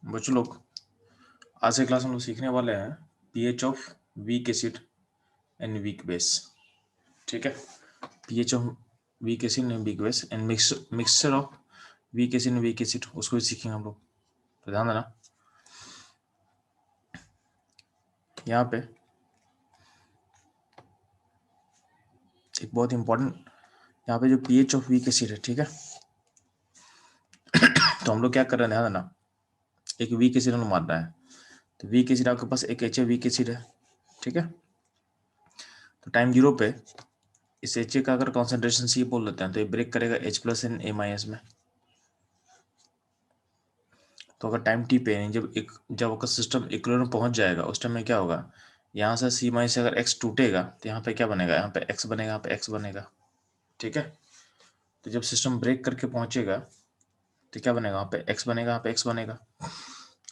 बच्चों लोग आज के क्लास में हम लोग सीखने वाले हैं pH of weak acid and weak base. ठीक है, pH of weak acid and weak base and mixture of weak acid and weak acid, उसको भी सीखेंगे हम लोग। तो ध्यान देना, यहाँ पे एक बहुत इंपॉर्टेंट, यहाँ पे जो पीएच ऑफ वीक एसिड है, ठीक है, तो हम लोग क्या कर रहे हैं, ध्यान देना, एक वीक एसिड हम लोग मान रहा है। तो वीक एसिड आपके पास एक एच वीक एसिड है, ठीक है। तो टाइम 0 पे इस एच का अगर कॉन्सेंट्रेशन सी बोल देते हैं तो ये ब्रेक करेगा H प्लस एन A- में। तो अगर टाइम टी पे जब अगर सिस्टम इक्विलिब्रियम पहुंच जाएगा उस टाइम में क्या होगा, यहाँ से सी माइनस से अगर एक्स टूटेगा तो यहाँ पे क्या बनेगा, यहाँ पे एक्स बनेगा, यहाँ पे एक्स बनेगा, ठीक है। तो जब सिस्टम ब्रेक करके पहुंचेगा तो क्या बनेगा, वहाँ पे एक्स बनेगा, यहाँ पे एक्स बनेगा।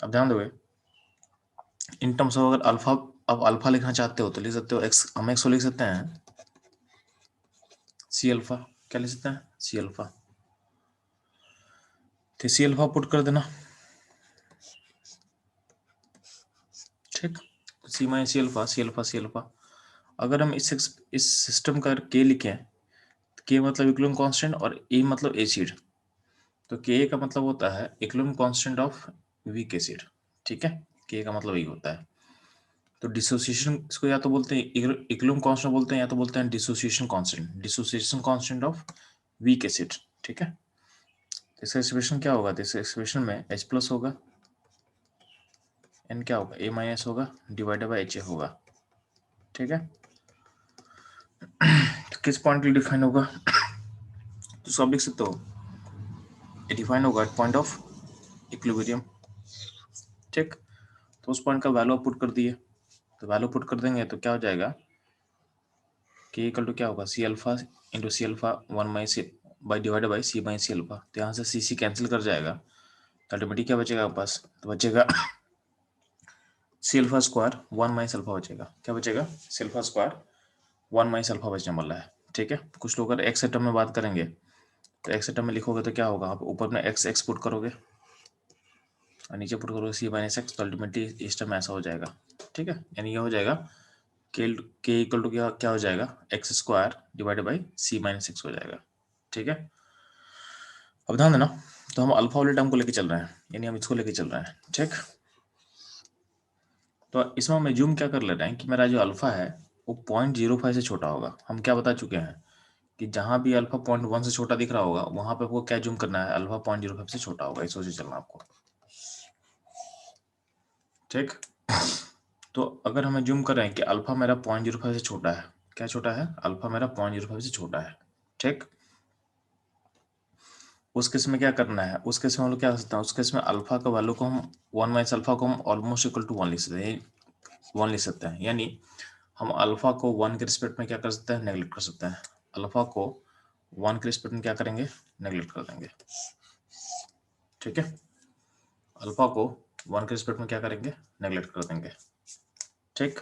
अब ध्यान दोगे इन टर्म्स ऑफ, अगर अल्फा, अब अल्फा लिखना चाहते हो तो लिख सकते हो एक्स, हम एक्स को लिख सकते हैं सी अल्फा। क्या लिख सकते हैं, सी अल्फा। तो सी अल्फा पुट कर देना, ठीक। सी माइनस सी alpha, C alpha, C alpha. अगर हम इस सिस्टम का के लिखें, के मतलब इक्विलिब्रियम कांस्टेंट और ए मतलब एसिड, तो के का मतलब होता है equilibrium constant of weak acid, ठीक है। के का मतलब यही होता है। तो डिसोसिएशन, इसको या तो बोलते हैं इक्विलिब्रियम कांस्टेंट बोलते हैं, या तो बोलते हैं dissociation constant, dissociation constant of weak acid, ठीक है। इसका एक्सप्रेशन क्या होगा, तो इस एक्सप्रेशन में H प्लस होगा, एन क्या होगा, A माइनस होगा, डिवाइडेड बाई HA होगा, ठीक है। तो किस पॉइंट के लिए डिफाइन होगा, तो सब लिख सकते हो, ये डिफाइन होगा एट पॉइंट ऑफ इक्विलिब्रियम, ठीक। तो उस पॉइंट का वैल्यू पुट कर दिए, तो वैल्यू पुट कर देंगे तो क्या हो जाएगा, के इक्वल टू क्या होगा, c alpha into c alpha 1 by divided by c minus C alpha. तो यहाँ से सी कैंसिल कर जाएगा, तो अल्टीमेटली क्या बचेगा आपके पास, तो बचेगा सी अल्फा स्क्वायर 1 - अल्फा बचेगा। क्या बचेगा, सी अल्फा स्क्वायर 1 - अल्फा बचने वाला है, ठीक है। कुछ लोग अगर एक्स टर्म में बात करेंगे तो एक्स टर्म में लिखोगे तो क्या होगा, आप ऊपर में एक्स एक्स पुट करोगे और नीचे पुट करोगे सी माइनस एक्स, तो अल्टीमेटली इस टर्म ऐसा हो जाएगा, ठीक है। यानी ये हो जाएगा के इक्वल टू क्या क्या हो जाएगा, x square divided by c minus x हो जाएगा, ठीक है। अब ध्यान देना, तो हम अल्फा वाले टर्म को लेके चल रहे हैं, यानी हम इसको लेके चल रहे हैं, ठीक। तो इसमें हम एज्यूम क्या कर ले रहे हैं कि मेरा जो अल्फा है वो 0.05 से छोटा होगा। हम क्या बता चुके हैं कि जहां भी अल्फा 0.1 से छोटा दिख रहा होगा वहां पे आपको क्या एज्यूम करना है, अल्फा 0.05 से छोटा होगा, इस सोचे चलना आपको, ठीक। तो अगर हम एज्यूम कर रहे हैं कि अल्फा मेरा 0.05 से छोटा है, क्या छोटा है, अल्फा मेरा 0.05 से छोटा है, ठीक। उस केस में क्या करना है, उस केस में हम लोग क्या कर सकते हैं, उस केस में अल्फा का वैल्यू को हम 1 - अल्फा को हम ऑलमोस्ट इक्वल टू 1 लिख सकते हैं, 1 लिख सकते हैं। यानी हम अल्फा को 1 के रिस्पेक्ट में क्या कर सकते हैं, नेगलेक्ट कर सकते हैं। अल्फा को 1 के रिस्पेक्ट में क्या करेंगे, नेगलेक्ट कर देंगे, ठीक है। अल्फा को 1 के रिस्पेक्ट में क्या करेंगे, नेगलेक्ट कर देंगे, ठीक।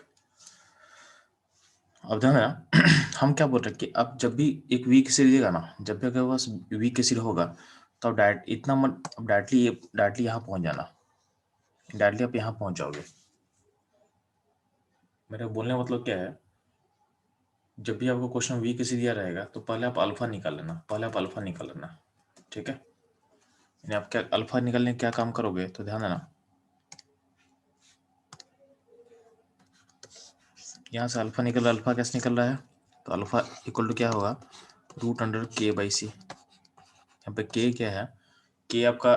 अब ध्यान देना हम क्या बोल रहे हैं कि अब जब भी एक वीक एसिड लीजिएगा ना, जब भी आपके पास वीक एसिड होगा तो अब डायरेक्ट इतना मत, अब डायरेक्टली यहाँ पहुंच जाना, डायरेक्टली आप यहाँ पहुंच जाओगे। मेरे बोलने का मतलब क्या है, जब भी आपको क्वेश्चन वीक एसिड दिया रहेगा तो पहले आप अल्फा निकाल लेना, पहले आप अल्फा निकाल लेना, ठीक है। यानी आप क्या अल्फा निकालने क्या काम करोगे, तो ध्यान देना, यहाँ से अल्फा निकल रहा है, अल्फा कैसे निकल रहा है, तो अल्फा इक्वल टू क्या होगा, √k/c। यहाँ पे के क्या है, के आपका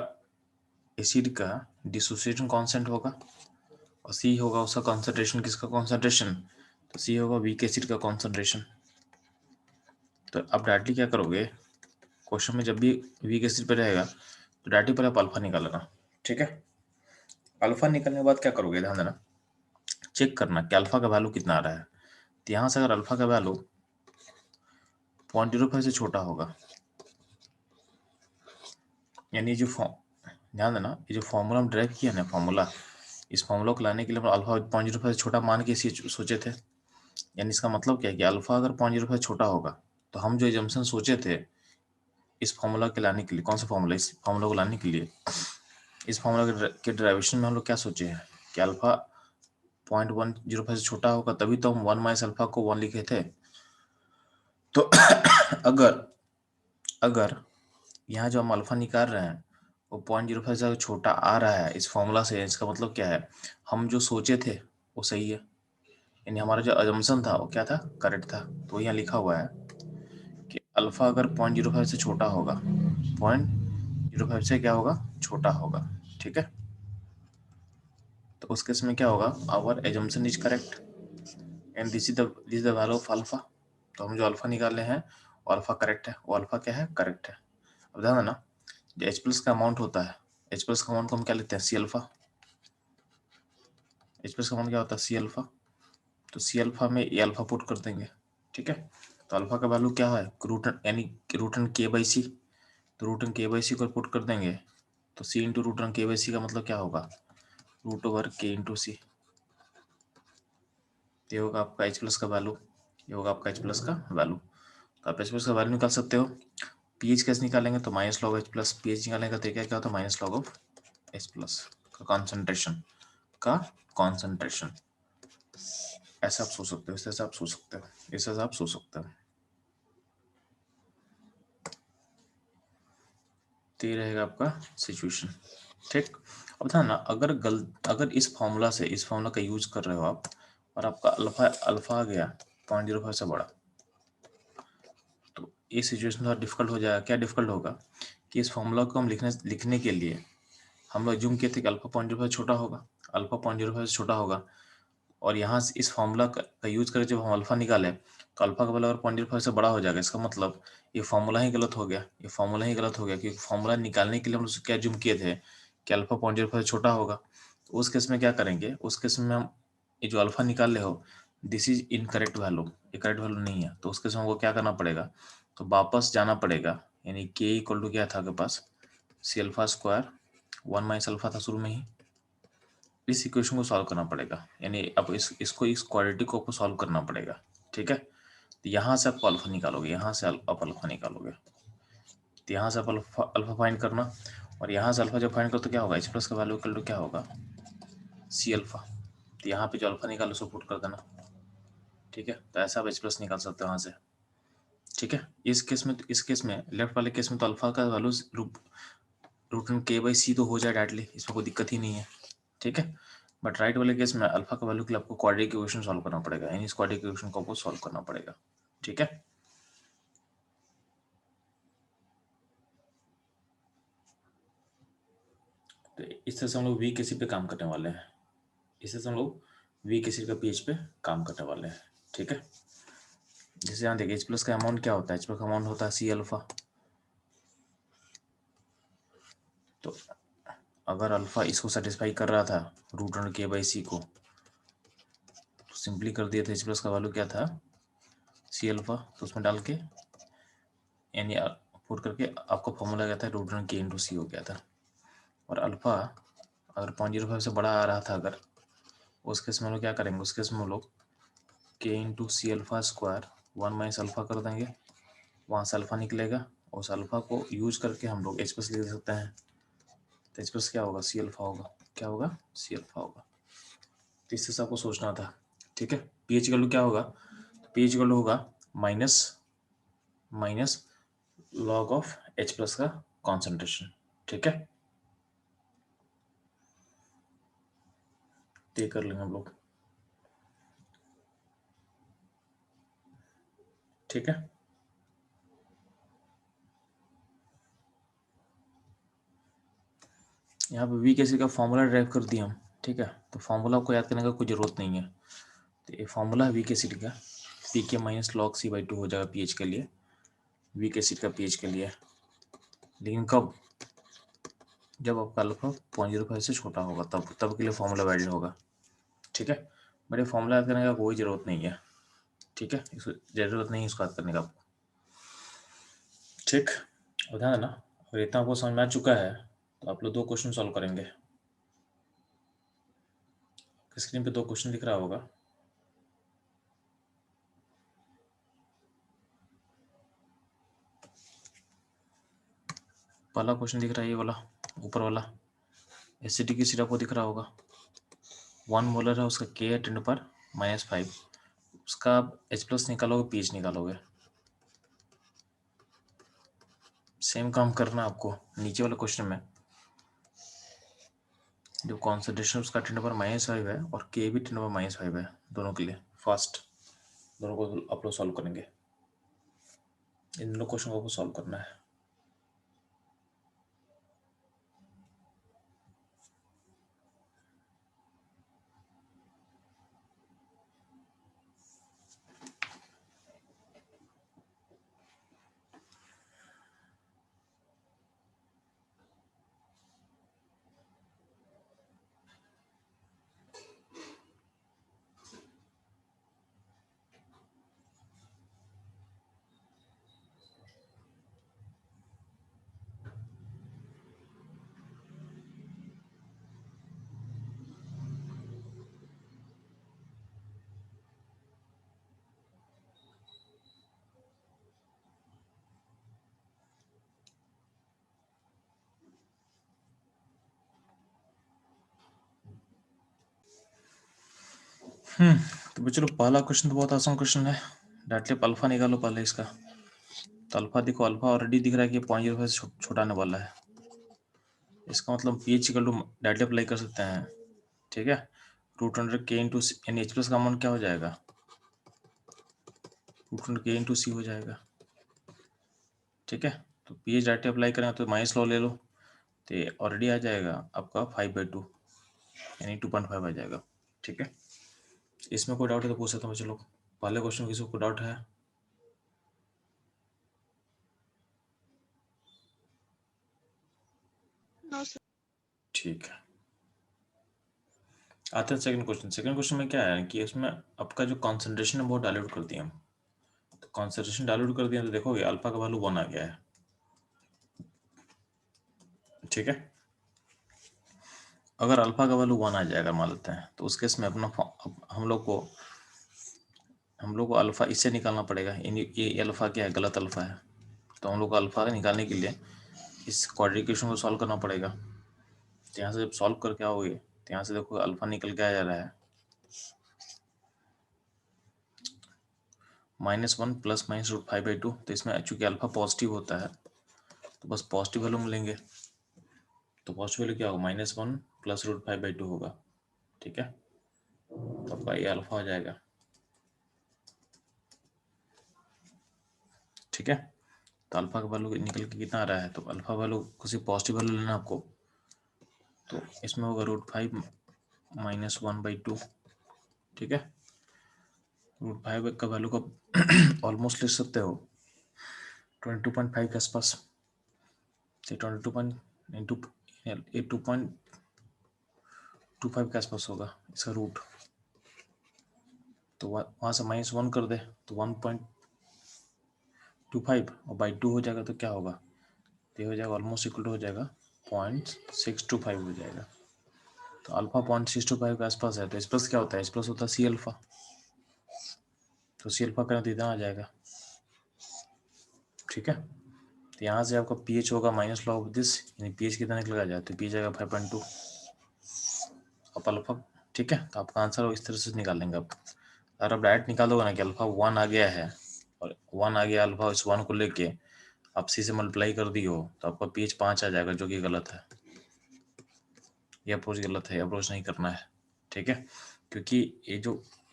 एसिड का डिसोसिएशन कांस्टेंट होगा और सी होगा उसका कॉन्सेंट्रेशन, किसका कॉन्सेंट्रेशन, तो सी होगा वीक एसिड का कॉन्सेंट्रेशन। तो अब डायरेक्टली क्या करोगे, क्वेश्चन में जब भी वीक एसिड पे रहेगा तो डायरेक्टली पर आप अल्फा निकाल लेना, ठीक है। अल्फा निकलने के बाद क्या करोगे, ध्यान देना, चेक करना कि अल्फा का वैल्यू कितना आ रहा है। तो यहाँ से अगर अल्फा का वैल्यू 0.05 से छोटा होगा, यानी जो ध्यान देना, ये जो फॉर्मूला हम ड्राइव किया ना, फॉर्मूला, इस फॉर्मूला को लाने के लिए हम अल्फा 0.05 से छोटा मान के सोचे थे। यानी इसका मतलब क्या है कि अल्फा अगर 0.05 से छोटा होगा तो हम जो एजम्पशन सोचे थे इस फॉर्मूला के लाने के लिए, कौन सा फॉर्मूला, इस फॉर्मूला को लाने के लिए, इस फॉर्मूला के डेरिवेशन में हम लोग क्या सोचे हैं कि अल्फा 0.105 से छोटा होगा, तभी तो हम 1 माइनस अल्फा को 1 लिखे थे। तो अगर यहाँ जो हम अल्फा निकाल रहे हैं वो 0.05 से छोटा आ रहा है इस फॉर्मूला से, इसका मतलब क्या है, हम जो सोचे थे वो सही है, यानी हमारा जो अजम्पशन था वो क्या था, करेक्ट था। तो यहाँ लिखा हुआ है कि अल्फा अगर 0.05 से छोटा होगा, 0.05 से क्या होगा, छोटा होगा, ठीक है। तो उस केस में क्या होगा, our assumption is correct and this is the value of alpha. तो हम जो अल्फा निकाले हैं वो अल्फा करेक्ट है, वो अल्फा क्या है, करेक्ट है। अब ध्यान देना, जो एच प्लस का अमाउंट होता है, एच प्लस का अमाउंट को हम क्या लेते हैं, सी अल्फा। एच प्लस का अमाउंट क्या होता है, सी अल्फा। तो सी अल्फा में ए अल्फा पुट कर देंगे, ठीक है। तो अल्फा का वैल्यू क्या है, रूट यानी रूट एन के बाई सी। तो रूट एन के बाई सी को पुट कर देंगे, तो सी इंटू रूट एन के बाई सी का मतलब क्या होगा, रूट ओवर के इंटू सी। ये होगा आपका एच प्लस का वैल्यू, ये होगा आपका एच प्लस का वैल्यू। तो आप एच प्लस का वैल्यू निकाल सकते हो। पी एच कैसे निकालेंगे, तो minus log H plus, P H निकालने का तरीका क्या होता है, minus log of H plus का कॉन्सेंट्रेशन, का कॉन्सेंट्रेशन। ऐसा आप सोच सकते हो, इस तरह से आप सोच सकते हो, इस तरह से आप सोच सकते हो। तो ये रहेगा आपका सिचुएशन, ठीक। अब था ना, अगर इस फॉर्मूला से, इस फॉर्मूला का यूज कर रहे हो आप और आपका अल्फा अल्फा आ गया 0.05 से बड़ा, तो ये सिचुएशन थोड़ा डिफिकल्ट हो जाएगा। क्या डिफिकल्ट होगा कि इस फॉर्मूला को हम लिखने के लिए हम लोग जूम किए थे कि अल्फा 0.05 छोटा होगा, अल्फा 0.05 से छोटा होगा। और यहाँ से इस फॉर्मूला का यूज करके जब हम अल्फा निकाले तो अल्फा का वैल्यू अगर 0.05 से बड़ा हो जाएगा, इसका मतलब ये फॉर्मूला ही गलत हो गया, ये फॉर्मूला ही गलत हो गया, क्योंकि फॉर्मूला निकालने के लिए हम लोग क्या जूम किए थे कि अल्फा 0.05 से छोटा होगा। तो उस केस में क्या करेंगे, उस केस में हम ये जो अल्फा निकाल रहे हो, दिस इज इनकरेक्ट वैल्यू, ये करेक्ट वैल्यू नहीं है। तो उस केस में हमको क्या करना पड़ेगा, तो वापस जाना पड़ेगा, यानी के इक्वल टू क्या था आपके पास, C alpha square 1 minus alpha था शुरू में ही। इस इक्वेशन को सॉल्व करना पड़ेगा, यानी अब इस क्वाड्रेटिक को आपको सॉल्व करना पड़ेगा, ठीक है। तो यहाँ से आप अल्फा निकालोगे, यहाँ से आप अल्फा निकालोगे, तो यहाँ से आप अल्फा फाइंड करना, और यहाँ से अल्फा जब फाइंड करो तो क्या होगा, एच प्लस का वैल्यू इक्वल टू क्या होगा, सी अल्फा। तो यहाँ पे जो अल्फा निकालो उसको पुट कर देना, ठीक है। तो ऐसा आप एच प्लस निकाल सकते हो यहाँ से, ठीक है। इस केस में लेफ्ट वाले केस में तो अल्फा का वैल्यू रूट एन के बाई सी तो हो जाए डायरेक्टली, इसमें कोई दिक्कत ही नहीं है, ठीक है। बट राइट वाले केस में अल्फा का वैल्यू के लिए आपको क्वाड्रेटिक इक्वेशन सॉल्व करना पड़ेगा, यानी इस क्वाड्रेटिक इक्वेशन को आपको सॉल्व करना पड़ेगा, ठीक है। तो इस तरह से हम लोग वी के सी पे काम करने वाले हैं, इस तरह से हम लोग वी के सी का पीएच पे काम करने वाले हैं, ठीक है। जैसे यहाँ देखिए एच प्लस का अमाउंट क्या होता है, एच प्लस का अमाउंट होता है सी अल्फा। तो अगर अल्फा इसको सेटिस्फाई कर रहा था, रूट अंडर के बाई सी को, तो सिंपली कर दिया था, एच प्लस का वैल्यू क्या था, सी अल्फा। तो उसमें डाल के यानी पुट करके आपका फॉर्मूला क्या था, रूट अंडर के इंटू सी हो गया था। और अल्फा अगर 0.05 से बड़ा आ रहा था, अगर उस केस में हम लोग क्या करेंगे, उस केस में हम लोग के into c alpha square 1 minus alpha कर देंगे, वहाँ से अल्फा निकलेगा, उस अल्फा को यूज करके हम लोग एच प्लस लिख सकते हैं। तो एच प्लस क्या होगा, सी अल्फा होगा, क्या होगा, सी अल्फा होगा। तो इससे सबको सोचना था, ठीक है। पी एच वैल्यू क्या होगा, पी एच वैल्यू होगा minus minus log of H plus का कॉन्सेंट्रेशन, ठीक है। तो ये कर लेंगे हम लोग, ठीक है। यहाँ पे वी कैसे का फॉर्मूला ड्राइव कर दिया हम, ठीक है। तो फॉर्मूला को याद करने का कोई ज़रूरत नहीं है। तो ये फॉर्मूला है वी के एसिड का, पी के माइनस लॉग सी बाई 2 हो जाएगा पीएच के लिए, वी के एसिड का पीएच के लिए। लेकिन कब, जब आपका अल्फा 0.05 से छोटा होगा, तब के लिए फॉर्मूला वैलिड होगा, ठीक है। बट ये फॉर्मूला याद करने का कोई ज़रूरत नहीं है, ठीक है, इसको ज़रूरत नहीं है इसको याद करने का, ठीक। और ध्यान देना, अगर इतना आपको समझ में आ चुका है तो आप लोग 2 क्वेश्चन सॉल्व करेंगे। स्क्रीन पे 2 क्वेश्चन दिख रहा होगा, पहला क्वेश्चन दिख रहा है ये वाला, ऊपर वाला, एसिडिक एसिड आपको दिख रहा होगा, 1 मोलर है, उसका K है 10⁻⁵, उसका H प्लस निकालोगे, पीएच निकालोगे। सेम काम करना आपको नीचे वाले क्वेश्चन में, जो कॉन्सेंट्रेशन उसका 10⁻⁵ है और K भी 10⁻⁵ है, दोनों के लिए फास्ट, दोनों को आप लोग सॉल्व करेंगे। इन दोनों क्वेश्चन को सॉल्व करना है। तो चलो, पहला क्वेश्चन तो बहुत आसान क्वेश्चन है। डाटलिप अल्फा निकालो पहले इसका। तो अल्फा देखो, अल्फा ऑलरेडी दिख रहा है कि 0.05 से छोटा आने वाला है। इसका मतलब पीएच इक्वल टू डाटलिप अप्लाई कर सकते हैं, ठीक है। √100K इंटू यानी H प्लस का अमाउंट क्या हो जाएगा, √100K इंटू C हो जाएगा, ठीक है। तो पीएच डाटलिप अप्लाई करेंगे तो माइनस लॉ ले लो, तो ऑलरेडी आ जाएगा आपका 5/2 यानी 2.5 आ जाएगा, ठीक है। इसमें कोई डाउट है तो पूछ सकता हूँ। चलो, पहले क्वेश्चन किसी को डाउट है? ठीक है, आते हैं सेकंड क्वेश्चन। सेकंड क्वेश्चन में क्या है कि इसमें आपका जो कॉन्सेंट्रेशन है बहुत डाइल्यूट कर दिया हम। तो कॉन्सेंट्रेशन डाइल्यूट कर दिया तो देखोगे अल्फा का वैल्यू 1 आ गया है, ठीक है। अगर अल्फा का वैल्यू 1 आ जाएगा मान लेते हैं, तो उस केस में अपना हम लोग को अल्फा इससे निकालना पड़ेगा। ये अल्फा क्या है, गलत अल्फा है। तो हम लोग को अल्फा निकालने के लिए इस क्वाड्रेटिक इक्वेशन को सॉल्व करना पड़ेगा। तो यहाँ से जब सॉल्व करके आओगे तो यहाँ से देखो अल्फा निकल के आ जा रहा है -1 प्लस -√5/2। तो इसमें चूंकि अल्फा पॉजिटिव होता है तो बस पॉजिटिव वैल्यू मिलेंगे। तो पॉजिटिव वैल्यू क्या होगा, -1 प्लस √5/2 होगा, ठीक है। तो आपका ये अल्फा हो जाएगा, ठीक है। तो अल्फा का वैल्यू निकल के कितना आ रहा है, तो अल्फा वैल्यू किसी पॉजिटिव वैल्यू लेना आपको। तो इसमें होगा √5 -1/2, ठीक है। √5 का वैल्यू का ऑलमोस्ट ले सकते हो 22.5 के आसपास। 22 इंटू 2.25 के आसपास होगा इसका रूट। तो वहाँ से -1 कर दे तो 1.25 और बाई 2 हो जाएगा तो क्या होगा, तो ये हो जाएगा ऑलमोस्ट इक्वल टू हो जाएगा 0.625 हो जाएगा। तो अल्फा 0.625 के आसपास है। तो एच प्लस क्या होता है, एच प्लस होता है सी अल्फा। तो सी अल्फा करना तो इतना आ जाएगा, ठीक है। तो यहाँ से आपका पी एच होगा माइनस लॉ ऑफ दिस, यानी पी एच कितना निकल जाए, तो पी एच आएगा 5.2 अब अल्फा, ठीक है। तो आपका आंसर इस तरह से निकालेंगे आप। अगर आप डायरेक्ट निकालोगे ना कि अल्फा 1 आ गया है और 1 आ गया अल्फा, इस 1 को लेके आप सी से मल्टीप्लाई कर दी हो तो आपका पी एच 5 आ जाएगा, जो कि गलत है। ये अप्रोच गलत है, अप्रोच नहीं करना है, ठीक है। क्योंकि ये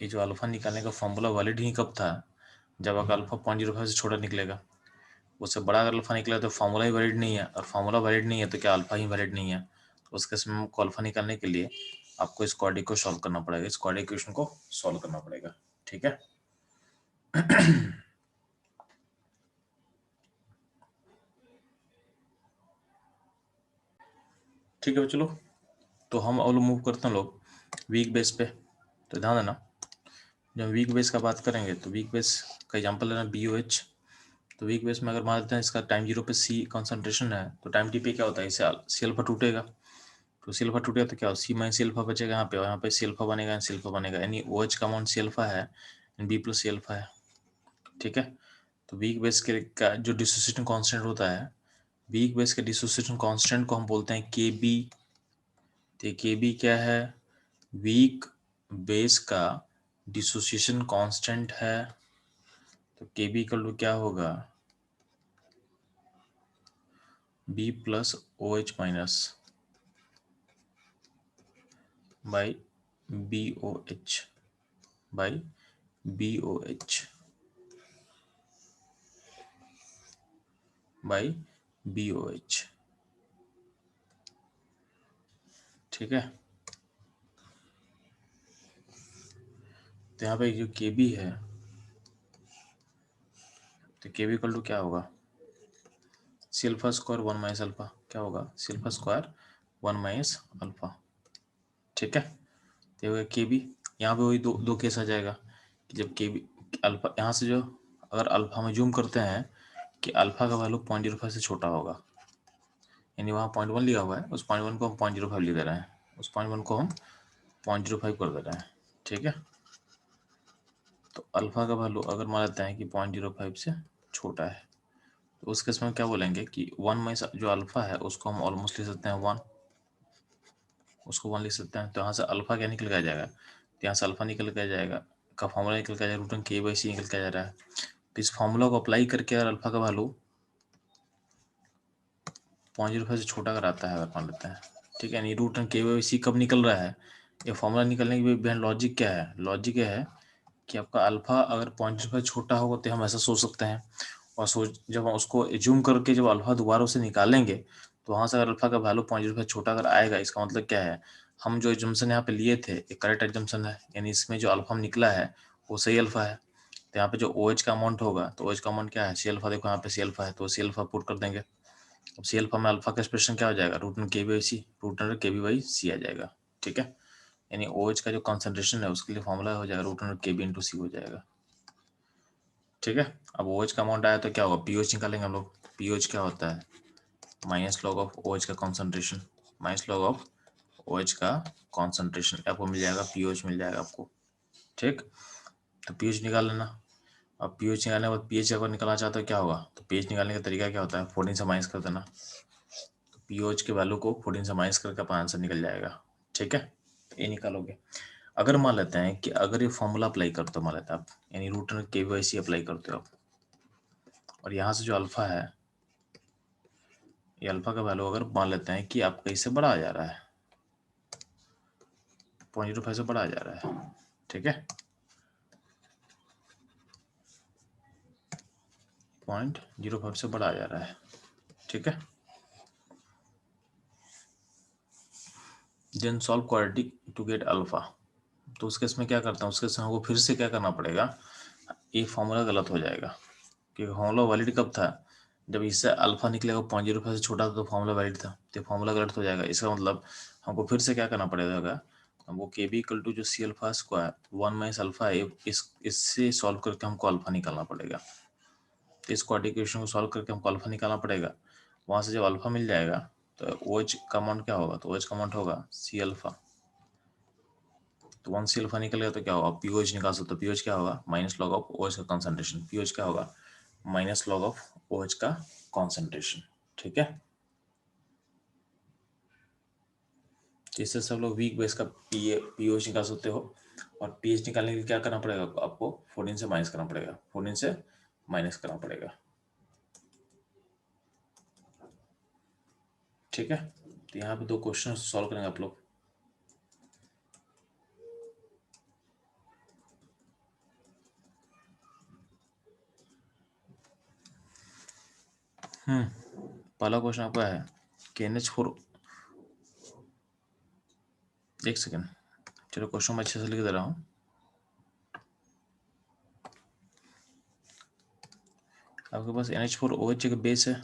जो अल्फा निकालने का फॉर्मूला वैलिड ही कब था, जब आपका अल्फा 0.05 से छोटा निकलेगा। उससे बड़ा अगर अल्फा निकला तो फॉर्मूला ही वैलिड नहीं है, और फॉर्मूला वैलिड नहीं है तो क्या अल्फा ही वैलिड नहीं है। तो उस केस में आपको अल्फा निकालने के लिए आपको इस क्वाड्रेटिक को सॉल्व करना पड़ेगा, इस क्वाड्रेटिक इक्वेशन को सॉल्व करना पड़ेगा, ठीक है। ठीक है चलो, तो हम और मूव करते हैं लोग वीक बेस पे। तो ध्यान देना, जब वीक बेस का बात करेंगे तो वीक बेस का एग्जांपल लेना BOH। तो वीक बेस में अगर मान लेते हैं इसका टाइम 0 पे C कॉन्सेंट्रेशन है, तो टाइम T पे क्या होता है, इससे सी अल्फा टूटेगा। तो सी अल्फा टूटेगा तो क्या हो, C माइनस सी अल्फा बचेगा यहाँ पे, और यहाँ पे सी अल्फा बनेगा, सी अल्फा बनेगा, यानी OH का अमाउंट सी अल्फा है, B प्लस सी अल्फा है, ठीक है। तो वीक बेस के का जो डिसोसिएशन कांस्टेंट होता है, वीक बेस के डिसोसिएशन कांस्टेंट को हम बोलते हैं KB तो Kb क्या है, वीक बेस का डिसोसिएशन कांस्टेंट है। तो Kb इक्वल टू क्या होगा, B plus OH minus by BOH by BOH by BOH। ठीक है, तो यहाँ पे जो Kb है, तो Kb इक्वल टू क्या होगा, c alpha square 1 minus alpha, क्या होगा, c alpha square 1 minus alpha. ठीक है, तो ये होगा Kb। यहाँ पे वही दो दो केस आ जाएगा कि जब Kb अल्फा, यहाँ से जो अगर अल्फा में जूम करते हैं कि अल्फा का वैल्यू 0.05 से छोटा होगा, यानी वहाँ 0.1 लिया हुआ है, उस 0.1 को हम 0.05 ले दे रहे हैं, उस 0.1 को हम 0.05 कर दे रहे हैं। ठीक है, तो अल्फा का वैल्यू अगर मान लेते हैं कि 0.05 से छोटा है, तो उस केस में क्या बोलेंगे कि 1 माइनस जो अल्फा है उसको हम ऑलमोस्ट ले सकते हैं 1, उसको 1 लिख सकते हैं। तो यहाँ से अल्फा क्या निकल के आ जाएगा, तो यहाँ से अल्फा निकल के आ जाएगा, का फॉर्मूला निकल के आ जाएगा, रूट के बाई सी निकल के आ जा रहा है। तो इस फॉर्मूला को अप्लाई करके अगर अल्फा का वैल्यू 0.05 से छोटा अगर आता है, अगर मान लेते हैं, ठीक है, नहीं, रूट के बाई सी कब निकल रहा है, ये फॉर्मूला निकलने के बिहाइंड लॉजिक क्या है, लॉजिक ये है कि आपका अल्फा अगर 0.05 छोटा होगा तो हम ऐसा सोच सकते हैं, और सोच जब हम उसको एज्यूम करके जब अल्फा दोबारा उसे निकालेंगे, तो वहाँ से अगर अल्फा का वैल्यू 0.05 छोटा अगर आएगा, इसका मतलब क्या है, हम जो एजम्पशन यहाँ पे लिए थे एक करेक्ट एजम्पशन है, यानी इसमें जो अल्फा निकला है वो सही अल्फा है। तो यहाँ पे जो OH का अमाउंट होगा, तो OH का अमाउंट क्या है, सी अल्फा, देखो यहाँ पे सी अल्फा है, तो सी अल्फा पुट कर देंगे। अब सी अल्फा में अल्फा का एक्सप्रेशन क्या हो जाएगा, रूट के बी बाई सी, रूट के बी बाई सी आ जाएगा। ठीक है, यानी OH का जो कॉन्सेंट्रेशन है उसके लिए फॉर्मूला हो जाएगा रूट के बी इंटू सी हो जाएगा। ठीक है, अब OH का अमाउंट आया तो क्या होगा, पीओच निकालेंगे हम लोग। पीओच क्या होता है, माइनस लॉग ऑफ OH का concentration, minus log of OH का कॉन्सेंट्रेशन, आपको मिल जाएगा पीओच मिल जाएगा आपको। ठीक, तो पीएच निकाल लेना। अब पीएच निकालने के बाद पीएच अगर निकालना चाहते हो क्या होगा, तो पीएच निकालने का तरीका क्या होता है, 14 से माइनस कर देना, तो पीओच के वैल्यू को 14 से माइनस करके अपना आंसर निकल जाएगा। ठीक है, तो ये निकालोगे। अगर मान लेते हैं कि अगर ये फॉर्मूला अप्लाई करते हो, मान लेते हैं आप, यानी रूट के वाई सी अप्लाई करते हो आप, और यहाँ से जो अल्फा है, ये अल्फा का वैल्यू अगर मान लेते हैं कि आपका इससे बड़ा आ जा रहा है, 0.05 से बड़ा आ जा रहा है। ठीक है, 0.05 से बड़ा आ जा रहा है। ठीक है, then solve quadratic to get alpha. तो उस केस में क्या करता हूँ, उस केस में हमको फिर से क्या करना पड़ेगा, ये फॉर्मूला गलत हो जाएगा, क्योंकि फॉर्मूला वैलिड कब था, जब इससे अल्फा निकलेगा 0.05 से छोटा था तो फॉर्मूला वैलिड था, तो फॉर्मूला गलत हो जाएगा। इसका मतलब हमको फिर से क्या करना पड़ेगा, हमको के बी इक्वल टू जो c alpha square 1 minus alpha है, इससे सॉल्व करके हमको अल्फा निकालना पड़ेगा। तो इस क्वाड्रेटिक इक्वेशन को सॉल्व करके हमको अल्फा निकालना पड़ेगा। वहाँ से जब अल्फा मिल जाएगा तो OH का अमाउंट क्या होगा, तो OH का अमाउंट होगा सी अल्फा, तो 1 सी अल्फा निकल गया तो क्या होगा, पीओएच निकाल सकते हो। पीओएच क्या होगा, माइनस लॉग ऑफ OH का कॉन्सेंट्रेशन, पीओएच क्या होगा, माइनस लॉग ऑफ OH का कॉन्सेंट्रेशन। ठीक है, इससे सब लोग वीक बेस का पीओएच निकाल सकते हो, और पीएच निकालने के लिए क्या करना पड़ेगा आपको, 14 से माइनस करना पड़ेगा, 14 से माइनस करना पड़ेगा। ठीक है, तो यहाँ पे 2 क्वेश्चन सॉल्व करेंगे आप लोग। पहला क्वेश्चन आपका है कि NH4, एक सेकेंड, चलो क्वेश्चन मैं अच्छे से लिख दे रहा हूँ। आपके पास NH4OH का बेस है,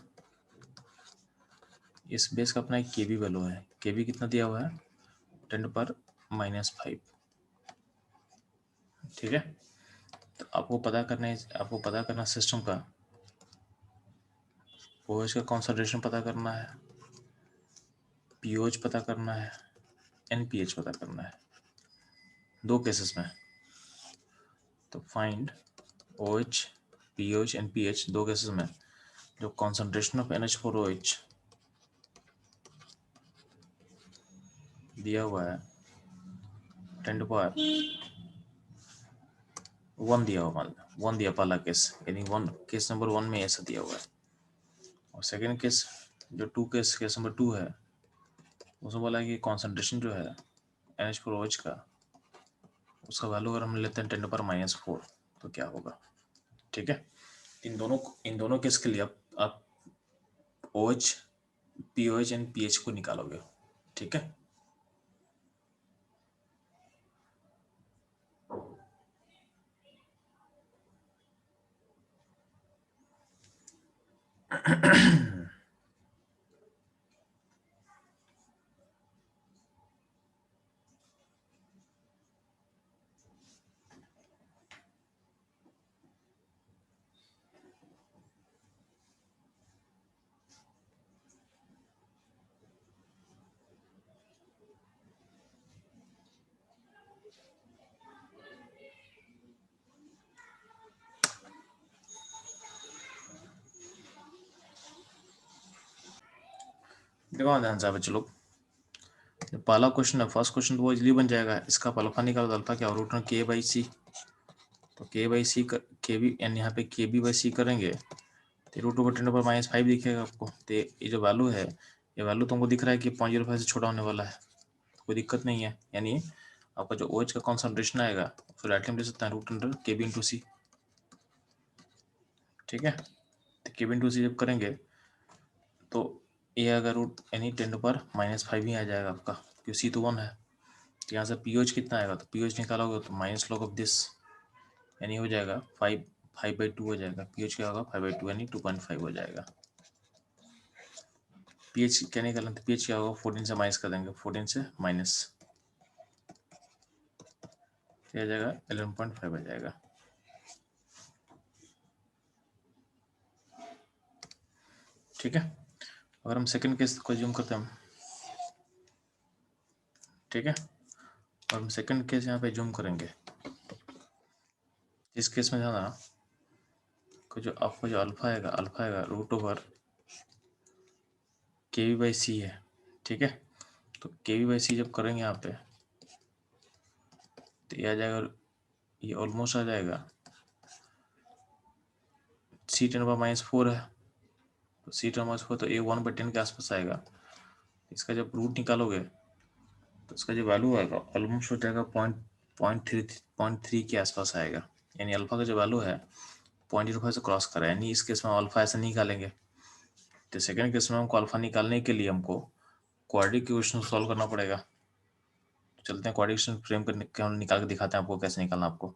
इस बेस का अपना एक केबी वैल्यू है, केबी कितना दिया हुआ है, 10⁻⁵। ठीक है, तो आपको पता करना है, आपको पता करना सिस्टम का OH का कॉन्सेंट्रेशन पता करना है, पीओएच पता करना है, NPH पता करना है, 2 केसेस में। तो find OH POH NPH 2 cases में जो कॉन्सेंट्रेशन ऑफ NH4OH दिया हुआ है 10 टू पावर 1 दिया हुआ, मान लो 1 दिया पहला केस, यानी 1 केस नंबर 1 में ऐसा दिया हुआ है। और सेकंड केस जो केस नंबर 2 है, उसमें बोला है कि कॉन्सेंट्रेशन जो है NH4OH का, उसका वैल्यू अगर हम लेते हैं 10 टू पावर -4 तो क्या होगा। ठीक है, इन दोनों केस के लिए आप OH, POH एंड pH को निकालोगे। ठीक है, देखो ध्यान से बच्चे लोग, पहला क्वेश्चन है, फर्स्ट क्वेश्चन तो वो इजीली बन जाएगा। इसका अल्फा निकालो, अल्फा क्या, रूट K/C। तो K/C के बी एन, यहाँ पे KB/C करेंगे तो √10⁻5 दिखेगा आपको। तो ये जो वैल्यू है, ये वैल्यू तुमको दिख रहा है कि 0.05 से छोटा होने वाला है, तो कोई दिक्कत नहीं है। यानी आपका जो OH का कॉन्सेंट्रेशन आएगा उसको डायरेक्टली हम ले सकते हैं √KB/C। ठीक है, तो KB/C जब करेंगे तो ये अगर रूट यानी 10⁻5 ही आ जाएगा आपका, क्योंकि C तो 1 है। तो यहाँ से POH कितना आएगा, तो POH निकालोगे तो -log ऑफ दिस, यानी हो जाएगा 5/2 हो जाएगा। PH क्या होगा 5/2 यानी 2.5 हो जाएगा। PH क्या निकालना, तो PH क्या होगा 14 से माइनस कर देंगे, 14 से माइनस क्या आ जाएगा 11.5 आ जाएगा। ठीक है, अगर हम सेकंड केस को जूम करते हैं, ठीक है, और हम सेकंड केस यहाँ पे जूम करेंगे। इस केस में ज़्यादा को जो आपको जो अल्फा आएगा √KB/C है। ठीक है, तो KB/C जब करेंगे यहाँ पे तो ये आ जाएगा, ये ऑलमोस्ट आ जाएगा C10⁻4 है, तो C10⁻4 तो ये 1/10 के आसपास आएगा। इसका जब रूट निकालोगे तो इसका जो वैल्यू आएगा ऑलमोस्ट हो जाएगा 0.3 के आसपास आएगा। यानी अल्फा का जो वैल्यू है 0.05 से क्रॉस करा है, यानी इस केस में अल्फा ऐसा नहीं निकालेंगे। तो सेकंड केस में हमको अल्फा निकालने के लिए हमको क्वाड्रेटिक इक्वेशन सॉल्व करना पड़ेगा। चलते हैं क्वाड्रेटिक इक्वेशन फ्रेम करके हम निकाल के दिखाते हैं आपको कैसे निकालना आपको।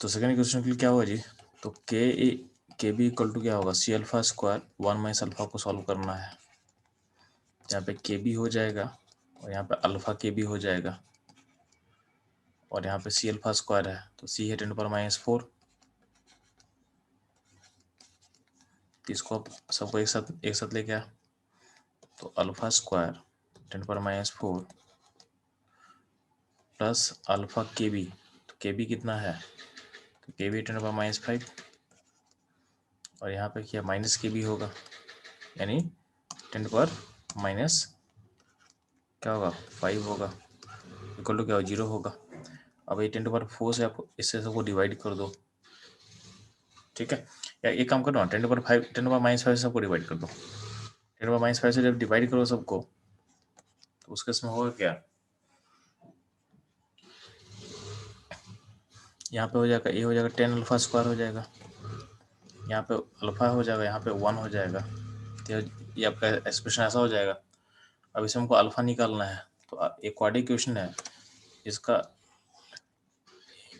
तो सेकंड इक्वेशन के लिए क्या होगा जी, तो KB इक्वल टू क्या होगा C⁴² 1 - अल्फा को सॉल्व करना है। यहाँ पे KB हो जाएगा और यहाँ पे अल्फा KB हो जाएगा और यहाँ पे C⁴² है तो C है 10⁻4। इसको आप सबको एक साथ लेके आ, तो α² 10⁻4 प्लस अल्फा KB, तो KB कितना है, तो KB 10⁻5 और यहाँ पे क्या -KB होगा, यानी 10⁻- क्या होगा 5 होगा, इक्वल टू क्या हो 0 होगा। अब ये 10⁻4 से आप इससे सबको डिवाइड कर दो। ठीक है, या एक काम करो ना 10⁻5 से सबको डिवाइड कर दो। 10⁻5 से जब डिवाइड करो सबको तो उसके इसमें होगा क्या, यहाँ पे हो जाएगा ये हो जाएगा 10 α² हो जाएगा, यहाँ पे अल्फा हो जाएगा, यहाँ पे 1 हो जाएगा। तो ये आपका एक्सप्रेशन ऐसा हो जाएगा। अब इसे हमको अल्फा निकालना है, तो एक क्वाड्रेटिक इक्वेशन है, इसका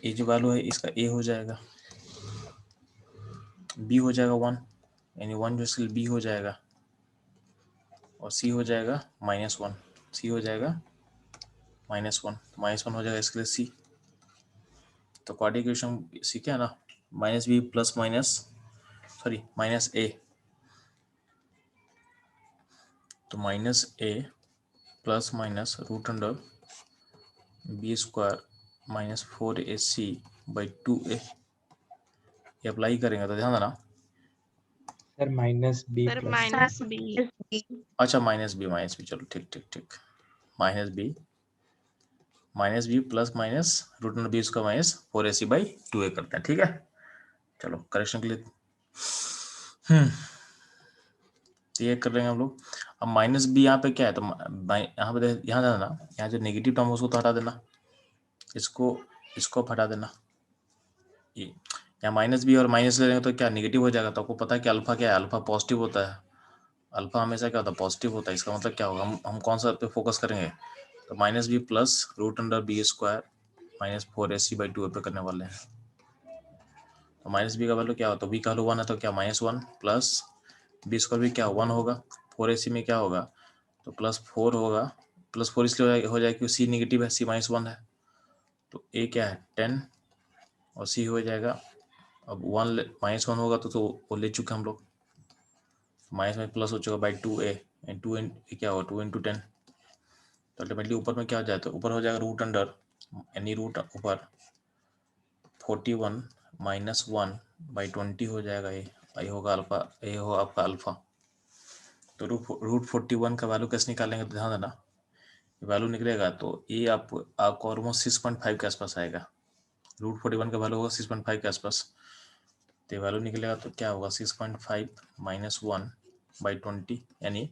ये जो वैल्यू है इसका A हो जाएगा, B हो जाएगा 1, यानी 1 जो इसके B हो जाएगा और C हो जाएगा -1, C हो जाएगा -1 हो जाएगा इसके लिए C। तो क्वाड्रेटिक इक्वेशन सीखे ना, -B प्लस -A, तो -A plus minus √B² -4AC/2A ये अप्लाई करेंगे तो ध्यान देना sir -B sir plus -B अच्छा माइनस बी चलो ठीक ठीक ठीक, minus b plus minus root under b उसका माइनस 4ac/2a करते हैं, ठीक है। चलो करेक्शन के लिए तो ये कर लेंगे हम लोग। अब माइनस बी यहाँ पे क्या है, तो यहाँ पे यहाँ जाना ना, यहाँ जो नेगेटिव टर्म उसको तो हटा देना, इसको हटा देना। ये यहाँ माइनस बी और माइनस ले लेंगे तो क्या नेगेटिव हो जाएगा, तो आपको पता है कि अल्फा क्या है, अल्फा पॉजिटिव होता है, अल्फा हमेशा क्या होता है, पॉजिटिव होता है। इसका मतलब क्या होगा, हम कौन सा पे फोकस करेंगे, तो minus b plus root under b square minus 4ac/2a पे करने वाले हैं। तो माइनस बी का वैल्यू क्या होता है, बी का वैल्यू 1 है, तो क्या -1 प्लस बी स्क्वायर भी क्या 1 होगा, 4ac में क्या होगा, तो +4 होगा, +4 इसलिए हो जाएगा क्योंकि सी नेगेटिव है, सी -1 है, तो ए क्या है 10 और सी हो जाएगा, अब -1 होगा तो वो ले चुके हम लोग, माइनस में प्लस हो चुका बाई 2a, एंड 2 क्या होगा 2 × 10, तो अल्टीमेटली ऊपर में क्या हो जाए, तो ऊपर हो जाएगा रूट अंडर यानी रूट ऊपर 41 - 1/20 हो जाएगा, ये होगा अल्फा, ये होगा आपका अल्फा। तो रूट 41 का वैल्यू कैसे निकालेंगे, तो ध्यान देना, वैल्यू निकलेगा तो ये आपको ऑलमोस्ट 6.5 के आसपास आएगा, रूट 41 का वैल्यू होगा 6.5 के आसपास, तो वैल्यू निकलेगा तो क्या होगा 6.5 - 1/20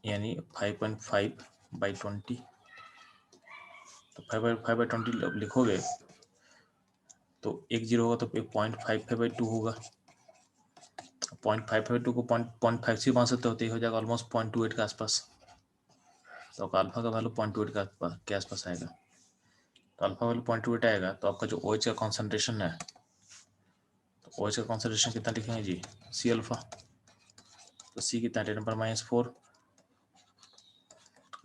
यानी 5.5/20, तो 5/20 लिखोगे तो 1 0 होगा तो 0.55/2 होगा, 0.55/2 को 0.5 से मान सकते होते हो जाएगा ऑलमोस्ट 0.28 के आसपास, तो आपका अल्फा का वैल्यू 0.28 के आसपास आएगा। तो अल्फा वैल्यू 0.28 आएगा, तो आपका जो OH का कॉन्सेंट्रेशन है, तो OH का कॉन्सेंट्रेशन कितना लिखेंगे जी, सी अल्फा, तो सी कितना 10⁻⁴,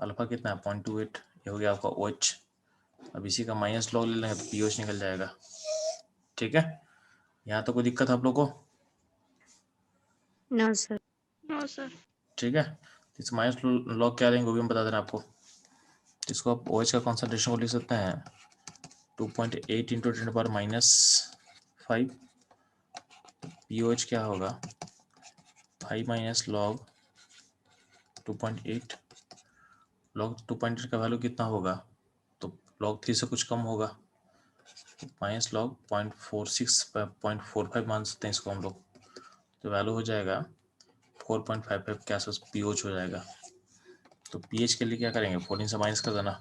अल्फा कितना है 0.28, ये हो गया आपका OH। अब इसी का माइनस लॉग ले लेंगे तो POH निकल जाएगा, ठीक है। यहाँ तो कोई दिक्कत है आप लोग को, नो सर। ठीक है। इस माइनस लॉग क्या लेंगे वो भी हम बता दे रहे हैं आपको। इसको आप OH का कॉन्सेंट्रेशन को लिख सकते हैं 2.8 × 10⁻⁵, POH क्या होगा 5 - log 2.8, log 2.8 का वैल्यू कितना होगा, तो log 3 से कुछ कम होगा, माइनस log 0.46 0.45 मान सकते हैं इसको हम लोग, तो वैल्यू हो जाएगा 4.55 के आसपास POH हो जाएगा। तो PH के लिए क्या करेंगे, 14 से माइनस कर देना,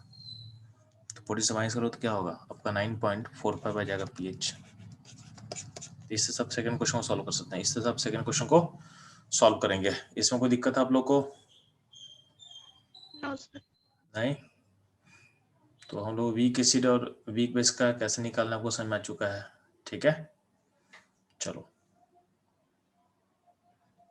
तो 14 से माइनस करो तो क्या होगा आपका 9.45 आ जाएगा PH। इससे सब सेकंड क्वेश्चन को सॉल्व कर सकते हैं, इससे सब सेकंड क्वेश्चन को सॉल्व करेंगे। इसमें कोई दिक्कत है आप लोग को, नहीं? तो हम लोग वीक एसिड और वीक बेस का कैसे निकालना आपको समझ में आ चुका है, ठीक है। चलो